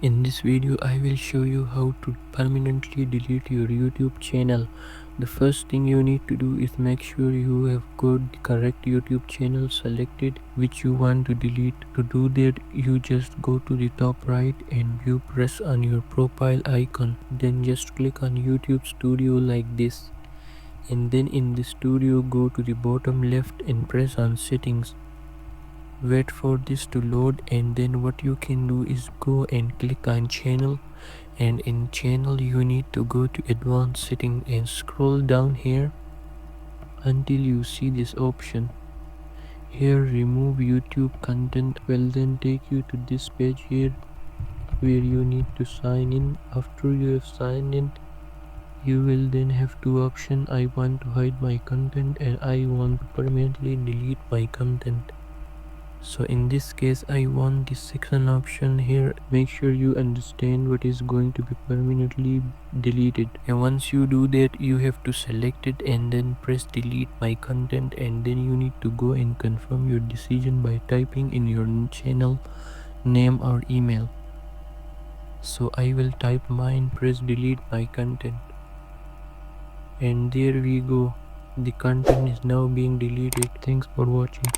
In this video I will show you how to permanently delete your YouTube channel. The first thing you need to do is make sure you have got the correct YouTube channel selected which you want to delete. To do that, you just go to the top right and you press on your profile icon. Then just click on YouTube Studio like this. And then in the studio go to the bottom left and press on settings. Wait for this to load, and then what you can do is go and click on channel, and in channel you need to go to advanced setting and scroll down here until you see this option. Here remove YouTube content will then take you to this page here where you need to sign in. After you have signed in, you will then have two options. I want to hide my content and I want to permanently delete my content. So in this case I want the second option here. Make sure you understand what is going to be permanently deleted, and once you do that you have to select it and then press delete my content, and then you need to go and confirm your decision by typing in your channel name or email. So I will type mine, press delete my content, and there we go, the content is now being deleted. Thanks for watching.